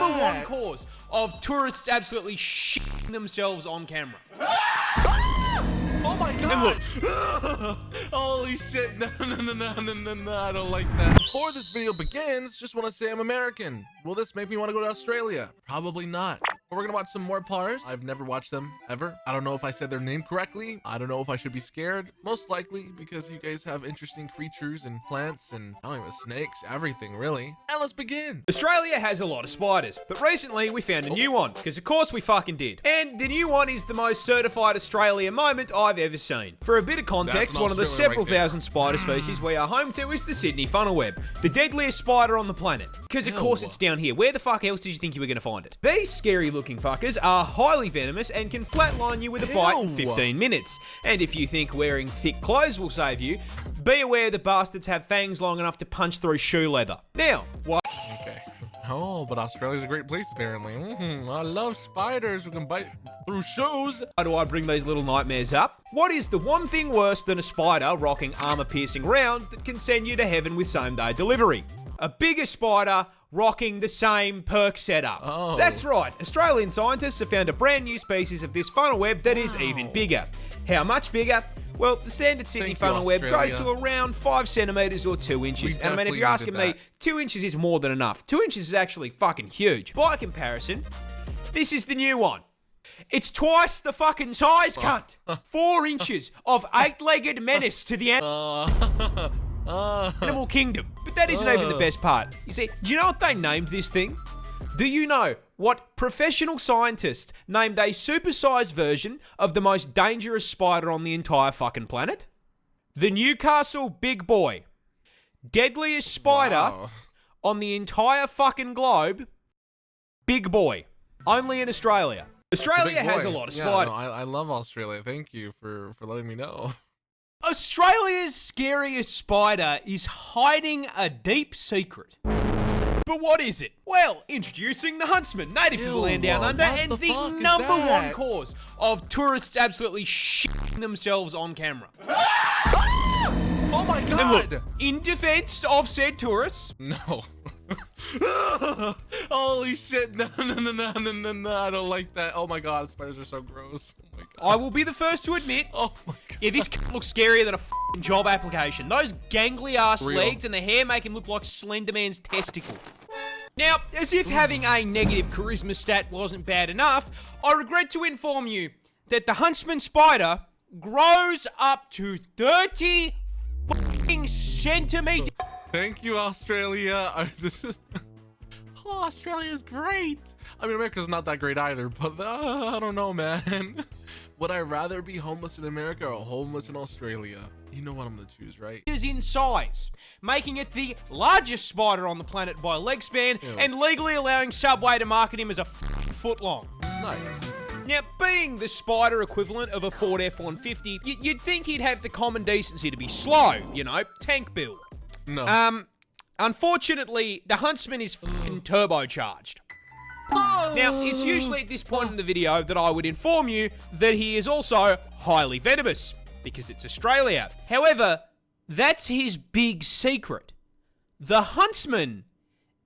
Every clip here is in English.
number one cause of tourists absolutely shitting themselves on camera. Oh my god! Holy shit, no, I don't like that. Before this video begins, just want to say I'm American. Will this make me want to go to Australia? Probably not. But we're gonna watch some MoreParz. I've never watched them, ever. I don't know if I said their name correctly. I don't know if I should be scared. Most likely, because you guys have interesting creatures and plants and, I don't know, snakes, everything, really. And let's begin. Australia has a lot of spiders, but recently we found a new one, because of course we fucking did. And the new one is the most certified Australia moment I've ever seen. For a bit of context, one of the several thousand spider species we are home to is the Sydney funnel web, the deadliest spider on the planet. Because of course it's down here. Where the fuck else did you think you were going to find it? These scary looking fuckers are highly venomous and can flatline you with a bite in 15 minutes. And if you think wearing thick clothes will save you, be aware the bastards have fangs long enough to punch through shoe leather. Now, what? Okay. Oh, but Australia's a great place apparently. I love spiders who can bite through shoes. Why do I bring these little nightmares up? What is the one thing worse than a spider rocking armor-piercing rounds that can send you to heaven with same-day delivery? A bigger spider rocking the same perk setup. Oh. That's right, Australian scientists have found a brand new species of this funnel web that is even bigger. How much bigger? Well, the standard Sydney funnel web grows to around 5 centimeters or 2 inches. And I mean, if you're asking me, 2 inches is more than enough. 2 inches is actually fucking huge. By comparison, this is the new one. It's twice the fucking size, cunt. 4 inches of 8-legged menace to the animal kingdom. But that isn't even the best part. You see, do you know what they named this thing? Do you know what professional scientists named a supersized version of the most dangerous spider on the entire fucking planet? The Newcastle Big Boy. Deadliest spider on the entire fucking globe. Big Boy. Only in Australia. Australia has a lot of spiders. No, I love Australia. Thank you for letting me know. Australia's scariest spider is hiding a deep secret. But what is it? Well, introducing the Huntsman, native to the land down under, and the number one cause of tourists absolutely shitting themselves on camera. Oh my god! And look, in defense of said tourists... No. Holy shit, no, I don't like that. Oh my god, spiders are so gross. Oh my god. I will be the first to admit, oh my god. Yeah, this looks scarier than a f***ing job application. Those gangly ass legs and the hair make him look like Slender Man's testicle. Now, as if having a negative charisma stat wasn't bad enough, I regret to inform you that the Huntsman spider grows up to 30 f***ing centimeters. Thank you, Australia. Oh, Australia's great. I mean, America's not that great either, but I don't know, man. Would I rather be homeless in America or homeless in Australia? You know what I'm gonna choose, right? Is in size, making it the largest spider on the planet by leg span, and legally allowing Subway to market him as a foot long. Nice. Now, being the spider equivalent of a Ford F-150, you'd think he'd have the common decency to be slow, you know, tank build. No. Unfortunately, the Huntsman is fucking turbocharged. Now, it's usually at this point in the video that I would inform you that he is also highly venomous, because it's Australia. However, that's his big secret. The Huntsman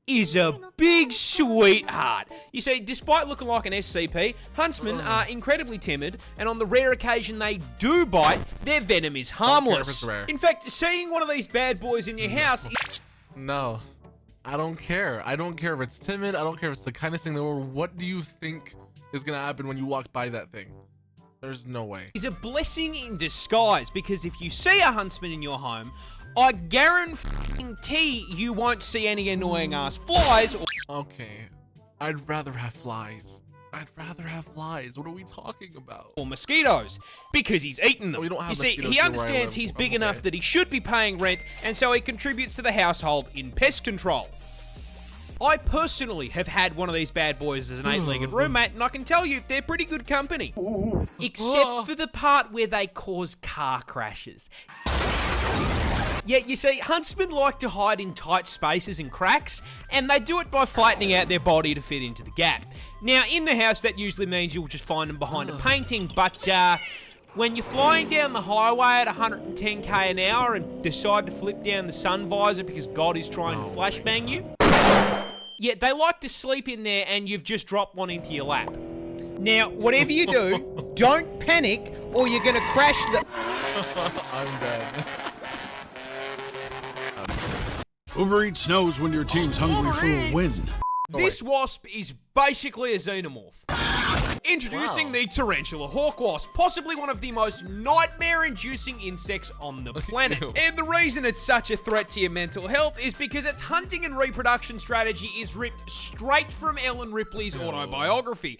is a big sweetheart. You see, despite looking like an SCP, Huntsmen are incredibly timid, and on the rare occasion they do bite, their venom is harmless. In fact, seeing one of these bad boys in your house... No, I don't care. I don't care if it's timid. I don't care if it's the kindest thing in the world. What do you think is gonna happen when you walk by that thing? There's no way. It's a blessing in disguise, because if you see a Huntsman in your home, I guarantee you won't see any annoying ass flies or... Okay, I'd rather have flies. I'd rather have flies. What are we talking about? Or mosquitoes, because he's eaten them. We don't have you see, he understands he's big enough that he should be paying rent, and so he contributes to the household in pest control. I personally have had one of these bad boys as an 8-legged roommate, and I can tell you, they're pretty good company. Except for the part where they cause car crashes. Yeah, you see, Huntsmen like to hide in tight spaces and cracks, and they do it by flattening out their body to fit into the gap. Now, in the house, that usually means you'll just find them behind a painting, but when you're flying down the highway at 110k an hour and decide to flip down the sun visor because God is trying to flashbang you, Yeah, they like to sleep in there and you've just dropped one into your lap. Now, whatever you do, don't panic or you're going to crash the... I'm dead. Uber Eats knows when your team's hungry for a win. This wasp is basically a xenomorph. Introducing the Tarantula hawk wasp, possibly one of the most nightmare-inducing insects on the planet. And the reason it's such a threat to your mental health is because its hunting and reproduction strategy is ripped straight from Ellen Ripley's autobiography.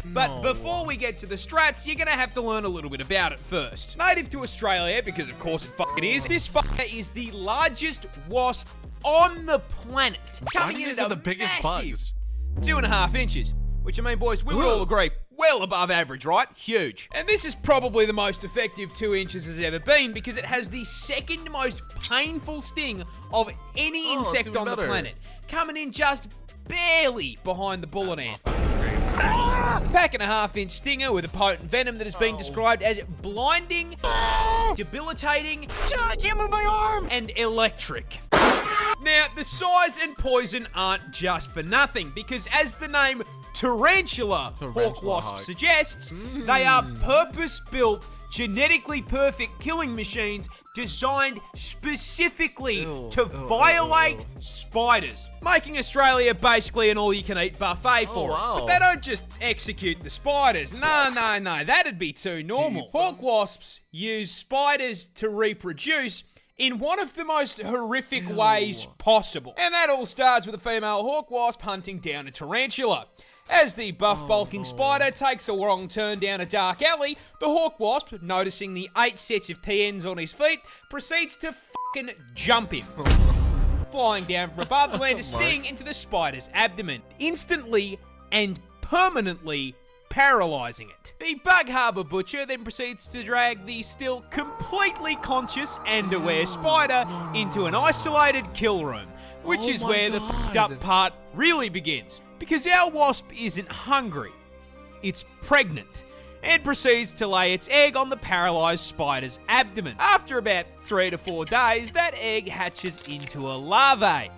But before we get to the strats, you're gonna have to learn a little bit about it first. Native to Australia, because of course it fucking is, this fucker is the largest wasp on the planet. Coming in at the biggest bugs. 2.5 inches. Which, I mean, boys, we would all agree, well above average, right? Huge. And this is probably the most effective 2 inches has ever been because it has the second most painful sting of any insect on the planet. Coming in just barely behind the bullet ant. Pack and a half-inch stinger with a potent venom that has been described as blinding, debilitating, I can't move my arm, and electric. Now, the size and poison aren't just for nothing, because as the name Tarantula hawk wasp suggests, they are purpose-built, genetically perfect killing machines designed specifically to violate spiders, making Australia basically an all-you-can-eat buffet for it. But they don't just execute the spiders. No, that'd be too normal. Hawk wasps use spiders to reproduce in one of the most horrific ways possible. And that all starts with a female hawk wasp hunting down a tarantula. As the buff bulking spider takes a wrong turn down a dark alley, the hawk wasp, noticing the 8 sets of TNs on his feet, proceeds to fucking jump him. Flying down from above to land a sting into the spider's abdomen, instantly and permanently paralyzing it. The Bug Harbour Butcher then proceeds to drag the still completely conscious and aware spider into an isolated kill room, which is where the fucked up part really begins. Because our wasp isn't hungry, it's pregnant, and proceeds to lay its egg on the paralyzed spider's abdomen. After about 3 to 4 days, that egg hatches into a larvae.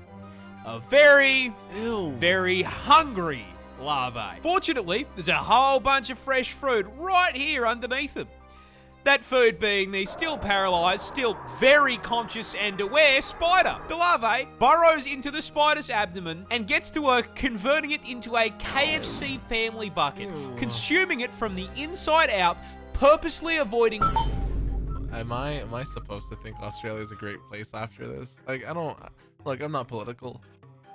A very, very hungry larvae. Fortunately, there's a whole bunch of fresh food right here underneath them. That food being the still paralyzed, still very conscious and aware spider. The larvae burrows into the spider's abdomen and gets to work converting it into a KFC family bucket, consuming it from the inside out, purposely avoiding... Am I supposed to think Australia's a great place after this? Like, I'm not political.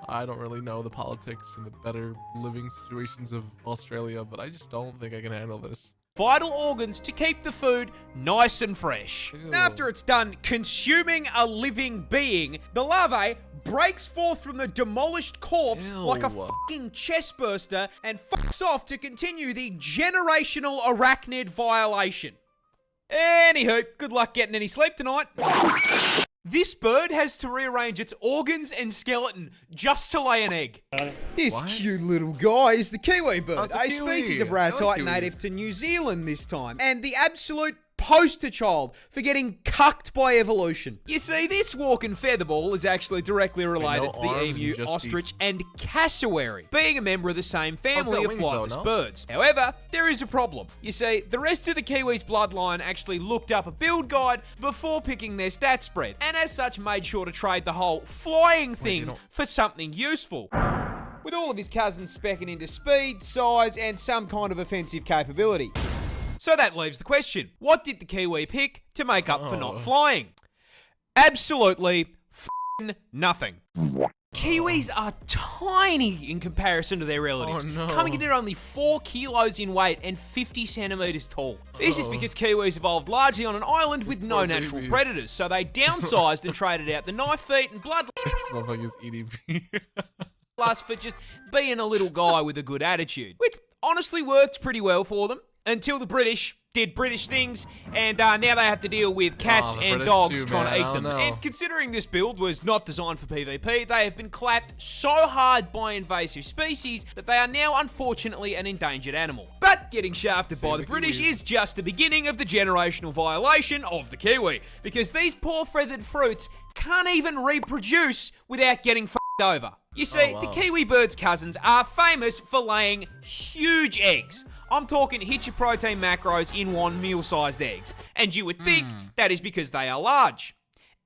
I don't really know the politics and the better living situations of Australia, but I just don't think I can handle this. Vital organs to keep the food nice and fresh. After it's done consuming a living being, the larvae breaks forth from the demolished corpse like a fucking chest burster and fucks off to continue the generational arachnid violation. Anywho, good luck getting any sleep tonight. This bird has to rearrange its organs and skeleton just to lay an egg. This cute little guy is the Kiwi bird, a species of ratite native to New Zealand this time, and the absolute poster child for getting cucked by evolution. You see, this walking featherball is actually directly related to the emu, ostrich, and cassowary, being a member of the same family of flightless birds. However, there is a problem. You see, the rest of the Kiwi's bloodline actually looked up a build guide before picking their stat spread, and as such made sure to trade the whole flying thing for something useful. With all of his cousins specking into speed, size, and some kind of offensive capability. So that leaves the question, what did the Kiwi pick to make up for not flying? Absolutely f***ing nothing. Kiwis are tiny in comparison to their relatives, coming in at only 4 kilos in weight and 50 centimeters tall. This is because Kiwis evolved largely on an island with no natural predators, so they downsized and traded out the knife feet and blood This motherfucker's eating me. lust for just being a little guy with a good attitude, which honestly worked pretty well for them. Until the British did British things, and now they have to deal with cats and British dogs trying to eat them. And considering this build was not designed for PvP, they have been clapped so hard by invasive species that they are now unfortunately an endangered animal. But getting shafted by the British is just the beginning of the generational violation of the Kiwi, because these poor feathered fruits can't even reproduce without getting over. You see, the kiwi bird's cousins are famous for laying huge eggs. I'm talking hit your protein macros in one meal-sized eggs. And you would think that is because they are large.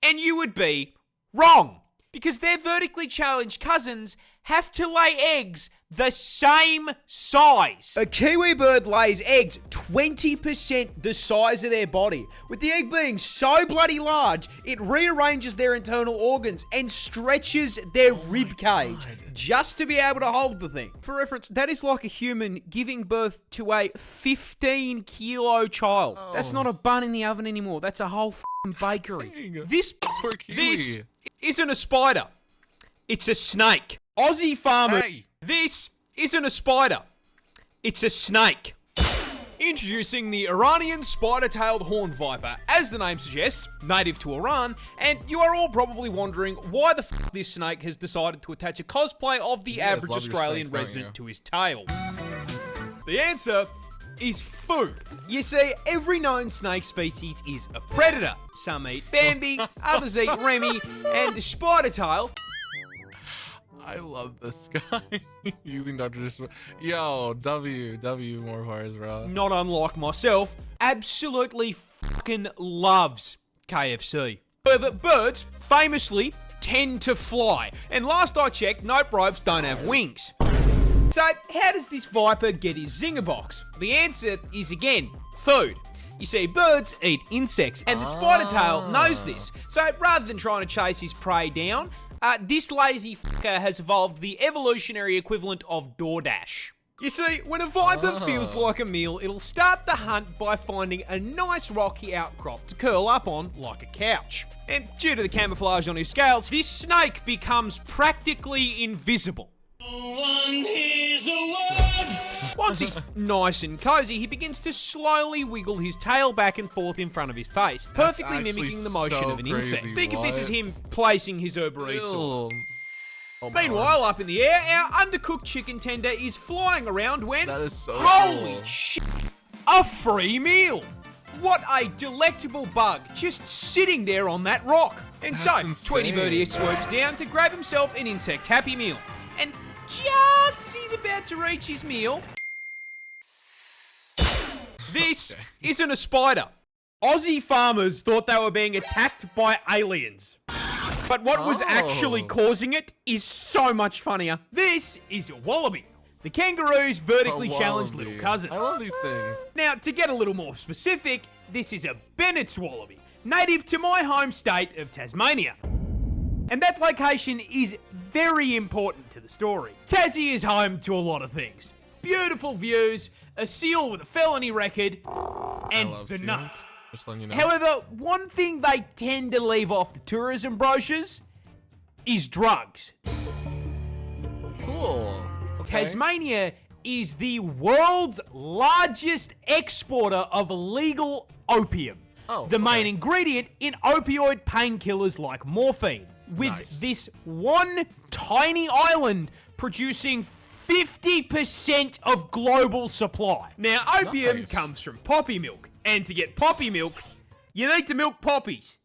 And you would be wrong. Because their vertically challenged cousins have to lay eggs the same size. A kiwi bird lays eggs 20% the size of their body. With the egg being so bloody large, it rearranges their internal organs and stretches their rib cage just to be able to hold the thing. For reference, that is like a human giving birth to a 15-kilo child. That's not a bun in the oven anymore. That's a whole bakery. Dang. This Kiwi. isn't a spider. It's a snake. Aussie farmers. Hey. This isn't a spider. It's a snake. Introducing the Iranian spider-tailed horned viper, as the name suggests, native to Iran, and you are all probably wondering why the f this snake has decided to attach a cosplay of the average love your Australian snakes, don't resident to his tail. The answer is food. You see, every known snake species is a predator. Some eat Bambi, others eat Remy, and the spider tail. I love this guy using Dr. Yo, W MoreParz, bro. Not unlike myself, absolutely fucking loves KFC. But birds famously tend to fly, and last I checked, nope, ropes don't have wings. So how does this viper get his zinger box? The answer is again, food. You see, birds eat insects, and the spider tail knows this. So rather than trying to chase his prey down, this lazy fucker has evolved the evolutionary equivalent of DoorDash. You see, when a viper feels like a meal, it'll start the hunt by finding a nice rocky outcrop to curl up on like a couch. And due to the camouflage on his scales, this snake becomes practically invisible. Once he's nice and cozy, he begins to slowly wiggle his tail back and forth in front of his face, perfectly mimicking the motion of an insect. Think of this as him placing his Uber Eats order. Meanwhile, up in the air, our undercooked chicken tender is flying around when, That is so holy cool. shit, a free meal. What a delectable bug just sitting there on that rock. And so, insane, Tweety Birdie bro. swoops down to grab himself an insect Happy Meal. And just as he's about to reach his meal, this isn't a spider. Aussie farmers thought they were being attacked by aliens. But what was actually causing it is so much funnier. This is a wallaby, the kangaroo's vertically challenged little cousin. I love these things. Now, to get a little more specific, this is a Bennett's wallaby, native to my home state of Tasmania. And that location is very important to the story. Tassie is home to a lot of things. Beautiful views, a seal with a felony record, and the nut. Just letting you know. However, one thing they tend to leave off the tourism brochures is drugs. Cool. Okay. Tasmania is the world's largest exporter of illegal opium. The main ingredient in opioid painkillers like morphine. With this one tiny island producing 50% of global supply. Now, opium comes from poppy milk. And to get poppy milk, you need to milk poppies.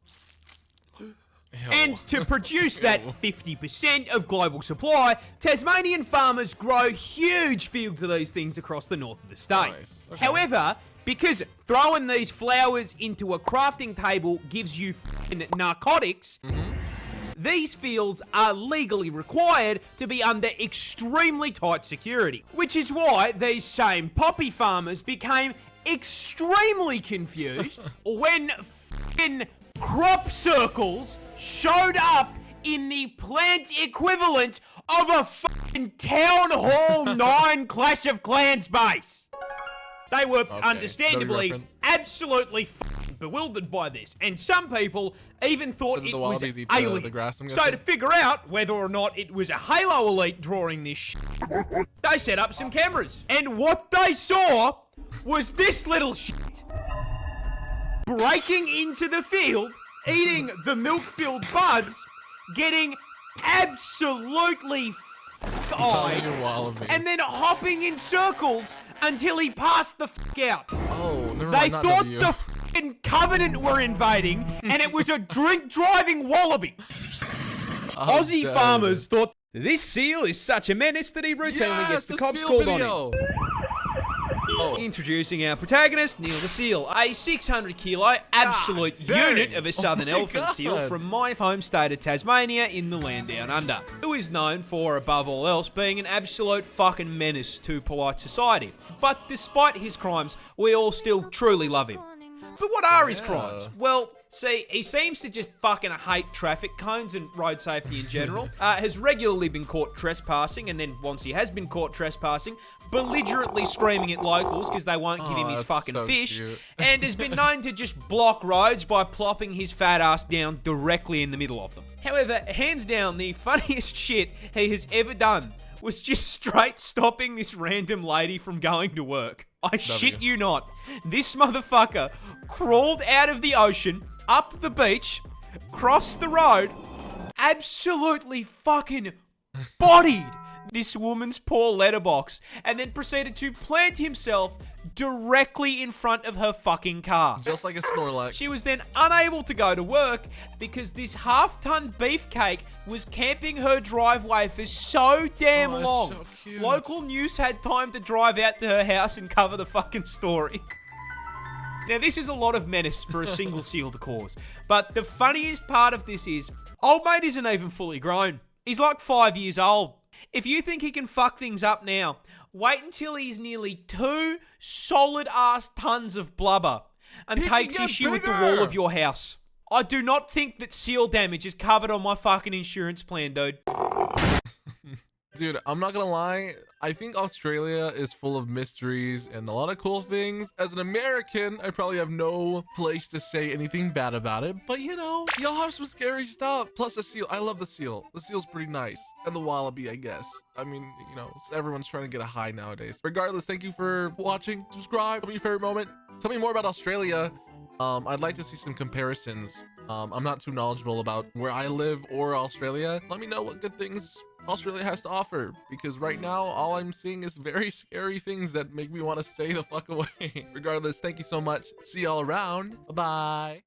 And to produce that 50% of global supply, Tasmanian farmers grow huge fields of these things across the north of the state. However, because throwing these flowers into a crafting table gives you f***ing narcotics, these fields are legally required to be under extremely tight security. Which is why these same poppy farmers became extremely confused when f***ing crop circles showed up in the plant equivalent of a f***ing Town Hall 9 Clash of Clans base. They were understandably absolutely f***ing bewildered by this, and some people even thought it was alien. So to figure out whether or not it was a Halo Elite drawing this shit, they set up some cameras. And what they saw was this little shit breaking into the field, eating the milk-filled buds, getting absolutely f***eyed, and then hopping in circles until he passed the f*** out. They thought the f***ing Covenant were invading, and it was a drink-driving wallaby. Aussie farmers thought This seal is such a menace that he routinely gets the cops seal called on him. video. Oh. Introducing our protagonist, Neil the Seal, a 600 kilo absolute unit of a southern elephant seal from my home state of Tasmania in the land down under, who is known for, above all else, being an absolute fucking menace to polite society. But despite his crimes, we all still truly love him. But what are his crimes? Well, see, he seems to just fucking hate traffic cones and road safety in general. Has regularly been caught trespassing, and then once he has been caught trespassing, belligerently screaming at locals because they won't give him his fucking fish, and has been known to just block roads by plopping his fat ass down directly in the middle of them. However, hands down, the funniest shit he has ever done was just straight stopping this random lady from going to work. I shit you not. This motherfucker crawled out of the ocean, up the beach, crossed the road, absolutely fucking bodied this woman's poor letterbox, and then proceeded to plant himself directly in front of her fucking car. Just like a Snorlax. She was then unable to go to work because this half-ton beefcake was camping her driveway for so damn long. So cute. Local news had time to drive out to her house and cover the fucking story. Now, this is a lot of menace for a single seal to cause, but the funniest part of this is, old mate isn't even fully grown. He's like 5 years old. If you think he can fuck things up now, wait until he's nearly 2 solid-ass tons of blubber and takes issue with the wall of your house. I do not think that seal damage is covered on my fucking insurance plan, dude. Dude, I'm not gonna lie. I think Australia is full of mysteries and a lot of cool things. As an American, I probably have no place to say anything bad about it. But you know, y'all have some scary stuff. Plus a seal. I love the seal. The seal's pretty nice. And the wallaby, I guess. I mean, you know, everyone's trying to get a high nowadays. Regardless, thank you for watching. Subscribe. Tell me your favorite moment. Tell me more about Australia. I'd like to see some comparisons. I'm not too knowledgeable about where I live or Australia. Let me know what good things Australia has to offer, because right now all I'm seeing is very scary things that make me want to stay the fuck away. Regardless, thank you so much. See y'all around. Bye-bye.